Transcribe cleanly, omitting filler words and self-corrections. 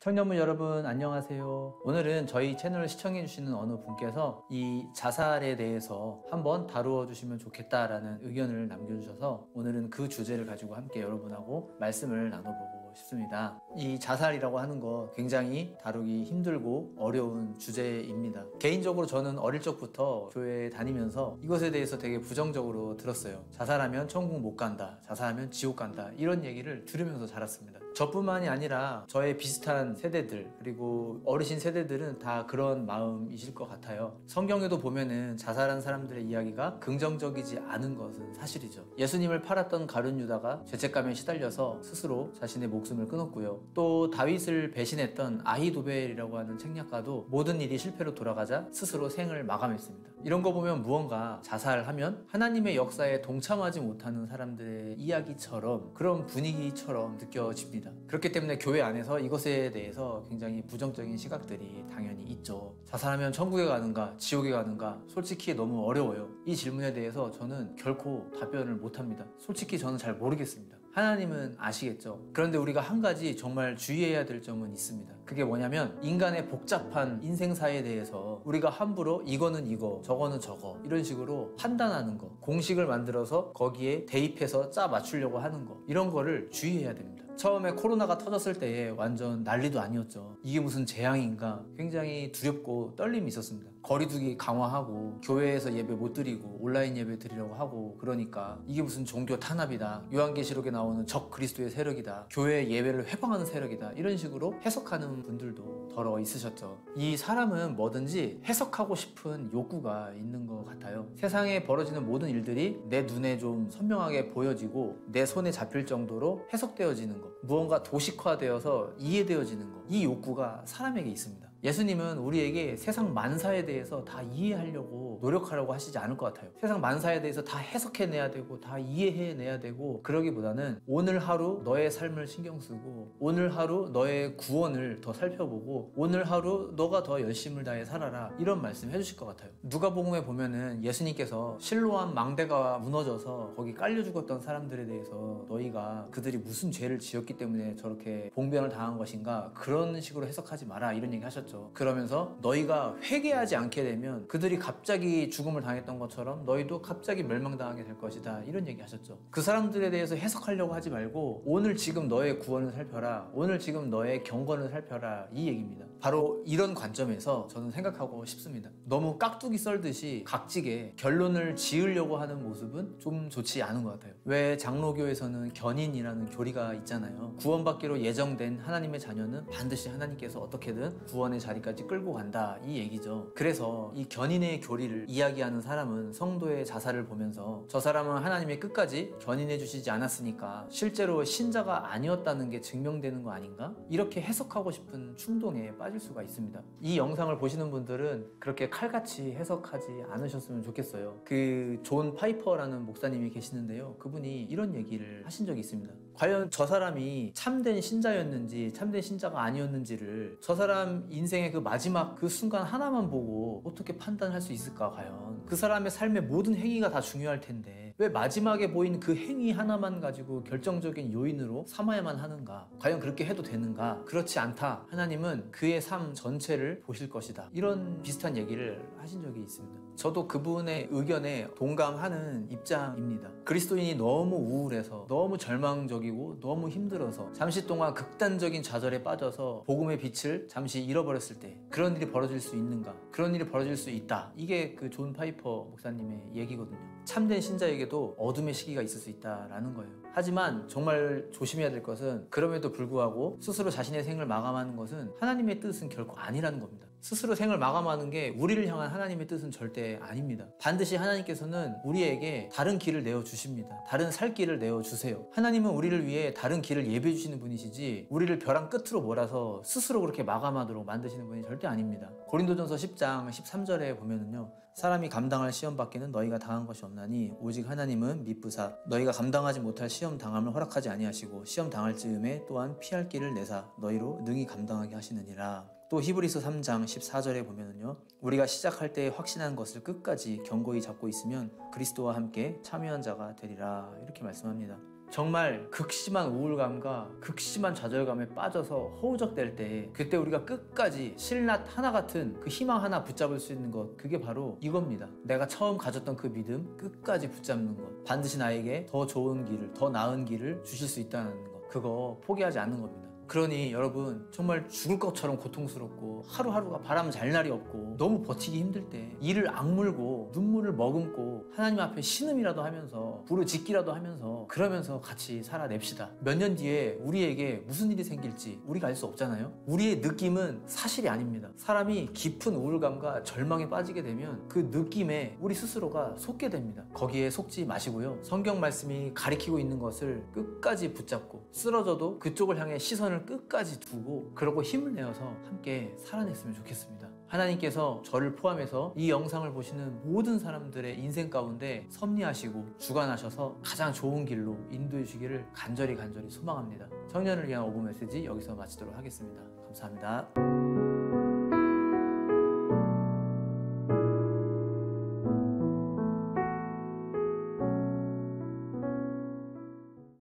청년분 여러분 안녕하세요. 오늘은 저희 채널을 시청해주시는 어느 분께서 이 자살에 대해서 한번 다루어 주시면 좋겠다라는 의견을 남겨주셔서 오늘은 그 주제를 가지고 함께 여러분하고 말씀을 나눠보고 싶습니다. 이 자살이라고 하는 거 굉장히 다루기 힘들고 어려운 주제입니다. 개인적으로 저는 어릴 적부터 교회에 다니면서 이것에 대해서 되게 부정적으로 들었어요. 자살하면 천국 못 간다, 자살하면 지옥 간다, 이런 얘기를 들으면서 자랐습니다. 저뿐만이 아니라 저의 비슷한 세대들 그리고 어르신 세대들은 다 그런 마음이실 것 같아요. 성경에도 보면은 자살한 사람들의 이야기가 긍정적이지 않은 것은 사실이죠. 예수님을 팔았던 가룟 유다가 죄책감에 시달려서 스스로 자신의 목숨을 끊었고요. 또 다윗을 배신했던 아히도벨이라고 하는 책략가도 모든 일이 실패로 돌아가자 스스로 생을 마감했습니다. 이런 거 보면 무언가 자살하면 하나님의 역사에 동참하지 못하는 사람들의 이야기처럼 그런 분위기처럼 느껴집니다. 그렇기 때문에 교회 안에서 이것에 대해서 굉장히 부정적인 시각들이 당연히 있죠. 자살하면 천국에 가는가 지옥에 가는가 솔직히 너무 어려워요. 이 질문에 대해서 저는 결코 답변을 못합니다. 솔직히 저는 잘 모르겠습니다. 하나님은 아시겠죠. 그런데 우리가 한 가지 정말 주의해야 될 점은 있습니다. 그게 뭐냐면 인간의 복잡한 인생사에 대해서 우리가 함부로 이거는 이거 저거는 저거 이런 식으로 판단하는 거, 공식을 만들어서 거기에 대입해서 짜 맞추려고 하는 거, 이런 거를 주의해야 됩니다. 처음에 코로나가 터졌을 때에 완전 난리도 아니었죠. 이게 무슨 재앙인가 굉장히 두렵고 떨림이 있었습니다. 거리두기 강화하고 교회에서 예배 못 드리고 온라인 예배 드리려고 하고 그러니까 이게 무슨 종교 탄압이다, 요한계시록에 나오는 적 그리스도의 세력이다, 교회 예배를 회방하는 세력이다, 이런 식으로 해석하는 분들도 더러 있으셨죠. 이 사람은 뭐든지 해석하고 싶은 욕구가 있는 것 같아요. 세상에 벌어지는 모든 일들이 내 눈에 좀 선명하게 보여지고 내 손에 잡힐 정도로 해석되어지는 것, 무언가 도식화되어서 이해되어지는 것, 이 욕구가 사람에게 있습니다. 예수님은 우리에게 세상 만사에 대해서 다 이해하려고 노력하려고 하시지 않을 것 같아요. 세상 만사에 대해서 다 해석해내야 되고 다 이해해내야 되고 그러기보다는 오늘 하루 너의 삶을 신경 쓰고 오늘 하루 너의 구원을 더 살펴보고 오늘 하루 너가 더 열심을 다해 살아라, 이런 말씀 해주실 것 같아요. 누가복음에 보면은 예수님께서 실로암 망대가 무너져서 거기 깔려 죽었던 사람들에 대해서 너희가 그들이 무슨 죄를 지었기 때문에 저렇게 봉변을 당한 것인가, 그런 식으로 해석하지 마라, 이런 얘기 하셨죠. 그러면서 너희가 회개하지 않게 되면 그들이 갑자기 죽음을 당했던 것처럼 너희도 갑자기 멸망당하게 될 것이다, 이런 얘기 하셨죠. 그 사람들에 대해서 해석하려고 하지 말고 오늘 지금 너의 구원을 살펴라, 오늘 지금 너의 경건을 살펴라, 이 얘기입니다. 바로 이런 관점에서 저는 생각하고 싶습니다. 너무 깍두기 썰듯이 각지게 결론을 지으려고 하는 모습은 좀 좋지 않은 것 같아요. 왜 장로교에서는 견인이라는 교리가 있잖아요. 구원받기로 예정된 하나님의 자녀는 반드시 하나님께서 어떻게든 구원의 자리까지 끌고 간다, 이 얘기죠. 그래서 이 견인의 교리를 이야기하는 사람은 성도의 자살을 보면서 저 사람은 하나님의 끝까지 견인해 주시지 않았으니까 실제로 신자가 아니었다는 게 증명되는 거 아닌가? 이렇게 해석하고 싶은 충동에 빠질 수가 있습니다. 이 영상을 보시는 분들은 그렇게 칼같이 해석하지 않으셨으면 좋겠어요. 그 존 파이퍼라는 목사님이 계시는데요, 그분이 이런 얘기를 하신 적이 있습니다. 과연 저 사람이 참된 신자였는지 참된 신자가 아니었는지를 저 사람 인생의 그 마지막 그 순간 하나만 보고 어떻게 판단할 수 있을까? 과연 그 사람의 삶의 모든 행위가 다 중요할 텐데 왜 마지막에 보인 그 행위 하나만 가지고 결정적인 요인으로 삼아야만 하는가? 과연 그렇게 해도 되는가? 그렇지 않다. 하나님은 그의 삶 전체를 보실 것이다, 이런 비슷한 얘기를 하신 적이 있습니다. 저도 그분의 의견에 동감하는 입장입니다. 그리스도인이 너무 우울해서 너무 절망적이고 너무 힘들어서 잠시 동안 극단적인 좌절에 빠져서 복음의 빛을 잠시 잃어버렸을 때 그런 일이 벌어질 수 있는가? 그런 일이 벌어질 수 있다. 이게 그 존 파이퍼 목사님의 얘기거든요. 참된 신자에게도 어둠의 시기가 있을 수 있다라는 거예요. 하지만 정말 조심해야 될 것은 그럼에도 불구하고 스스로 자신의 생을 마감하는 것은 하나님의 뜻은 결코 아니라는 겁니다. 스스로 생을 마감하는 게 우리를 향한 하나님의 뜻은 절대 아닙니다. 반드시 하나님께서는 우리에게 다른 길을 내어주십니다. 다른 살 길을 내어주세요. 하나님은 우리를 위해 다른 길을 예배해 주시는 분이시지 우리를 벼랑 끝으로 몰아서 스스로 그렇게 마감하도록 만드시는 분이 절대 아닙니다. 고린도전서 10장 13절에 보면은요, 사람이 감당할 시험 밖에는 너희가 당한 것이 없나니 오직 하나님은 미쁘사 너희가 감당하지 못할 시험 당함을 허락하지 아니하시고 시험 당할 즈음에 또한 피할 길을 내사 너희로 능히 감당하게 하시느니라. 또 히브리서 3장 14절에 보면은요, 우리가 시작할 때 확신한 것을 끝까지 견고히 잡고 있으면 그리스도와 함께 참여한 자가 되리라, 이렇게 말씀합니다. 정말 극심한 우울감과 극심한 좌절감에 빠져서 허우적댈 때 그때 우리가 끝까지 실낫 하나 같은 그 희망 하나 붙잡을 수 있는 것, 그게 바로 이겁니다. 내가 처음 가졌던 그 믿음 끝까지 붙잡는 것. 반드시 나에게 더 좋은 길을, 더 나은 길을 주실 수 있다는 것, 그거 포기하지 않는 겁니다. 그러니 여러분, 정말 죽을 것처럼 고통스럽고 하루하루가 바람 잘 날이 없고 너무 버티기 힘들 때 이를 악물고 눈물을 머금고 하나님 앞에 신음이라도 하면서 부르짖기라도 하면서 그러면서 같이 살아냅시다. 몇 년 뒤에 우리에게 무슨 일이 생길지 우리가 알 수 없잖아요. 우리의 느낌은 사실이 아닙니다. 사람이 깊은 우울감과 절망에 빠지게 되면 그 느낌에 우리 스스로가 속게 됩니다. 거기에 속지 마시고요. 성경 말씀이 가리키고 있는 것을 끝까지 붙잡고 쓰러져도 그쪽을 향해 시선을 끝까지 두고 그러고 힘을 내어서 함께 살아냈으면 좋겠습니다. 하나님께서 저를 포함해서 이 영상을 보시는 모든 사람들의 인생 가운데 섭리하시고 주관하셔서 가장 좋은 길로 인도해 주시기를 간절히 소망합니다. 청년을 위한 오브 메시지 여기서 마치도록 하겠습니다. 감사합니다.